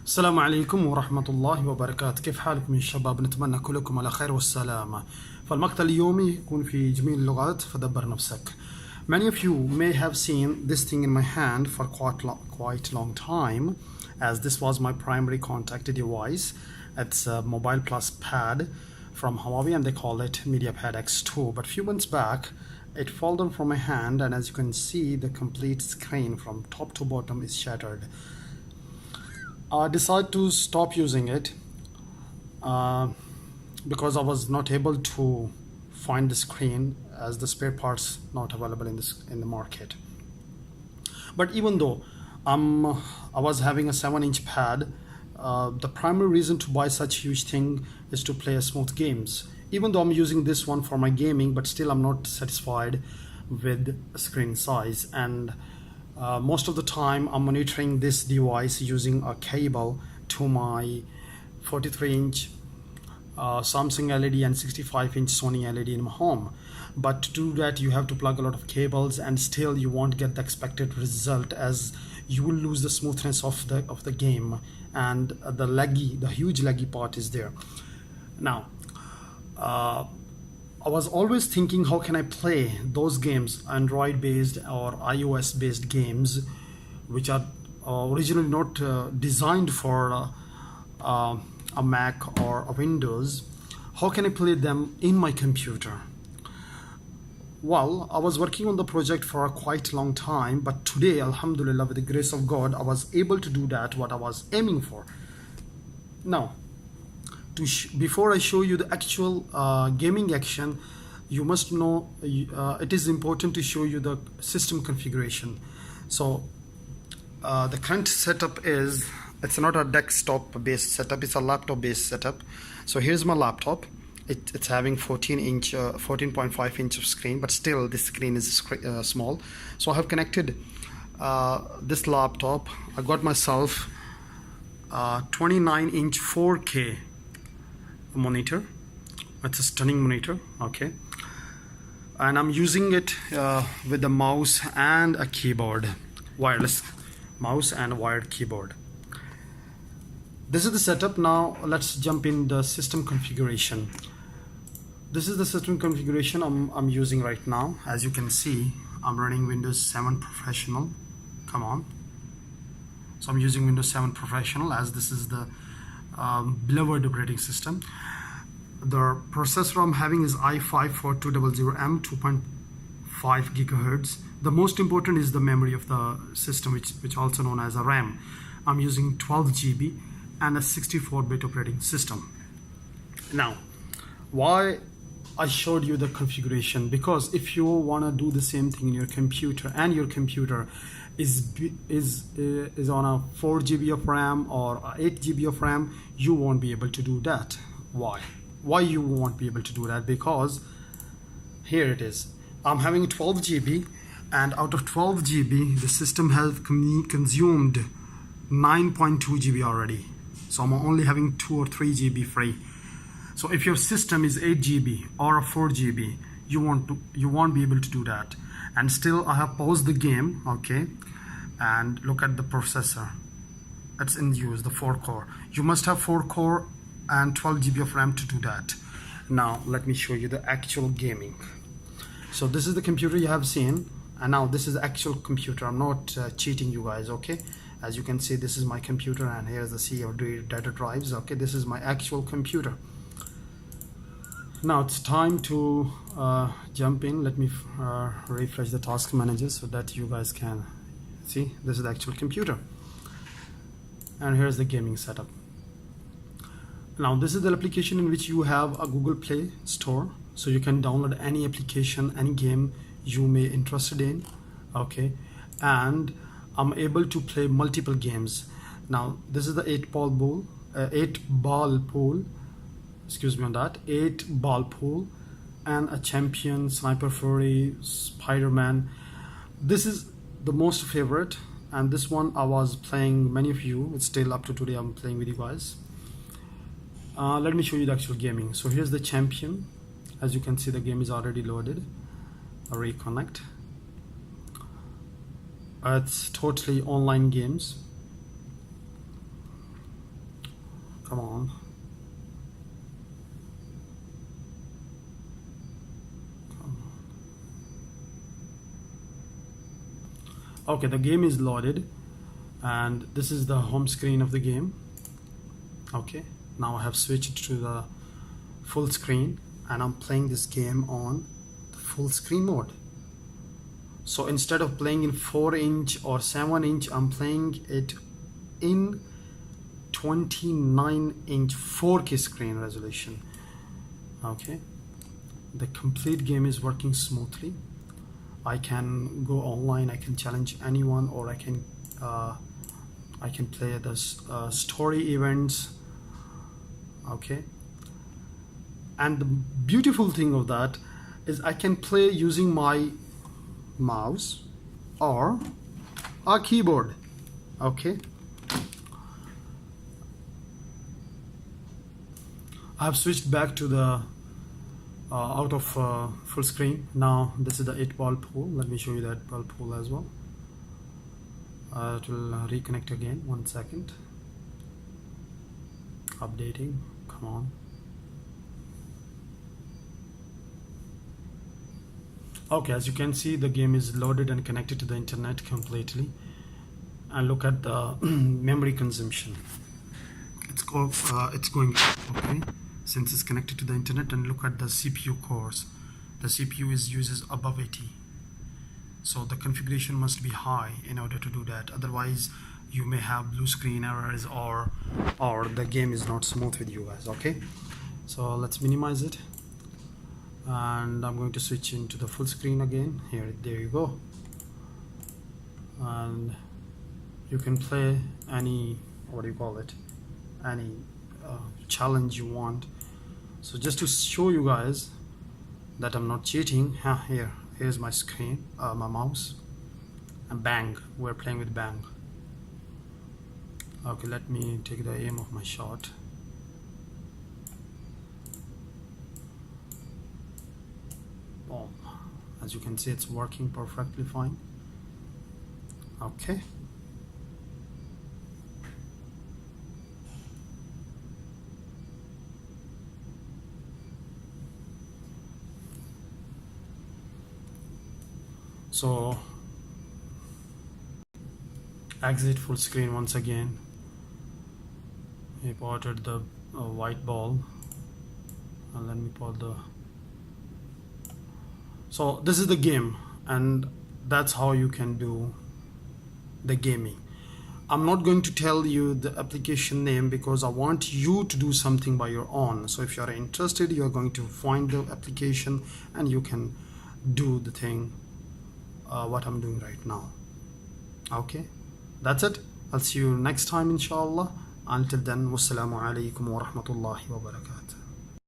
السلام عليكم ورحمة الله وبركاته. كيف حالكم يا شباب؟ نتمنى كلكم على خير والسلامة. فالمقطع اليومي يكون في جميع اللغات، فدبر نفسك. Many of you may have seen this thing in my hand for quite long time, as this was my primary contact device. It's a Mobile Plus pad from Huawei and they call it MediaPad X2. But few months back, it fell down from my hand, and as you can see, the complete screen from top to bottom is shattered. I decided to stop using it because I was not able to find the screen, as the spare parts not available in the market. But even though I was having a 7-inch pad, the primary reason to buy such huge thing is to play smooth games. Even though I'm using this one for my gaming, but still I'm not satisfied with screen size, and most of the time I'm monitoring this device using a cable to my 43-inch Samsung LED and 65-inch Sony LED in my home. But to do that, you have to plug a lot of cables, and still you won't get the expected result, as you will lose the smoothness of the game, and the huge laggy part is there. Now I was always thinking, how can I play those games, Android based or iOS based games, which are originally not designed for a Mac or a Windows. How can I play them in my computer? Well, I was working on the project for a quite long time, but today, Alhamdulillah, with the grace of God, I was able to do that what I was aiming for. Now, before I show you the actual gaming action, you must know it is important to show you the system configuration. So the current setup is, it's not a desktop based setup, it's a laptop based setup. So here's my laptop. It's having 14.5 inch of screen, but still this screen is small. So I have connected this laptop. I got myself 29-inch 4K monitor. It's a stunning monitor, okay, and I'm using it with the mouse and a keyboard, wireless mouse and wired keyboard. This is the setup. Now let's jump in the system configuration. This is the system configuration I'm using right now. As you can see, I'm running Windows 7 Professional. Come on. So I'm using Windows 7 Professional, as this is the beloved operating system. The processor I'm having is i5-4200M, 2.5 gigahertz. The most important is the memory of the system, which also known as a RAM. I'm using 12 GB and a 64-bit operating system. Now, why I showed you the configuration? Because if you want to do the same thing in your computer, and your computer is on a 4 GB of RAM or 8 GB of RAM, you won't be able to do that. Why you won't be able to do that? Because here it is. I'm having 12 GB, and out of 12 GB, the system has consumed 9.2 GB already. So I'm only having 2 or 3 GB free. So if your system is 8 GB or a 4 GB, you won't be able to do that. And still, I have paused the game, okay, and look at the processor. It's in use, the 4-core. You must have 4-core and 12 GB of RAM to do that. Now let me show you the actual gaming. So this is the computer you have seen, and now this is the actual computer. I'm not cheating you guys, okay? As you can see, this is my computer, and here's the C of data drives. Okay, this is my actual computer. Now it's time to jump in. Let me refresh the task manager so that you guys can see. This is the actual computer, and here's the gaming setup. Now this is the application in which you have a Google Play Store, so you can download any application, any game you may interested in, okay, and I'm able to play multiple games. Now this is the 8-ball pool, excuse me on that, 8-ball pool, and a champion, Sniper Fury, Spider-Man. This is the most favorite, and this one I was playing many of you. It's still up to today I'm playing with you guys. Let me show you the actual gaming. So here's the champion. As you can see, the game is already loaded. I'll reconnect. It's totally online games. Okay, the game is loaded and this is the home screen of the game. Okay, now I have switched to the full screen and I'm playing this game on the full screen mode. So instead of playing in 4-inch or 7-inch, I'm playing it in 29-inch 4K screen resolution. Okay, the complete game is working smoothly. I can go online, I can challenge anyone, or I can play the story events. Okay, and the beautiful thing of that is I can play using my mouse or a keyboard. Okay, I've switched back to the out of full screen. Now this is the 8-ball pool. Let me show you that ball pool as well. It will reconnect again. 1 second. Updating. Come on. Okay, as you can see, the game is loaded and connected to the internet completely. And look at the memory consumption. It's going okay since it's connected to the internet. And look at the CPU cores. The CPU uses above 80, so the configuration must be high in order to do that. Otherwise you may have blue screen errors or the game is not smooth with you guys. Okay, so let's minimize it and I'm going to switch into the full screen again. There you go, and you can play any, what do you call it, any challenge you want. So just to show you guys that I'm not cheating, here's my screen, my mouse, and bang, we're playing with bang. Okay, let me take the aim of my shot. Boom. As you can see, it's working perfectly fine. Okay, so exit full screen once again. He potted the white ball, and let me put the, so this is the game, and that's how you can do the gaming. I'm not going to tell you the application name because I want you to do something by your own. So if you are interested, you are going to find the application and you can do the thing what I'm doing right now. Okay, that's it. I'll see you next time inshallah. Until then, wassalamu alaikum wa rahmatullahi wa barakatuh.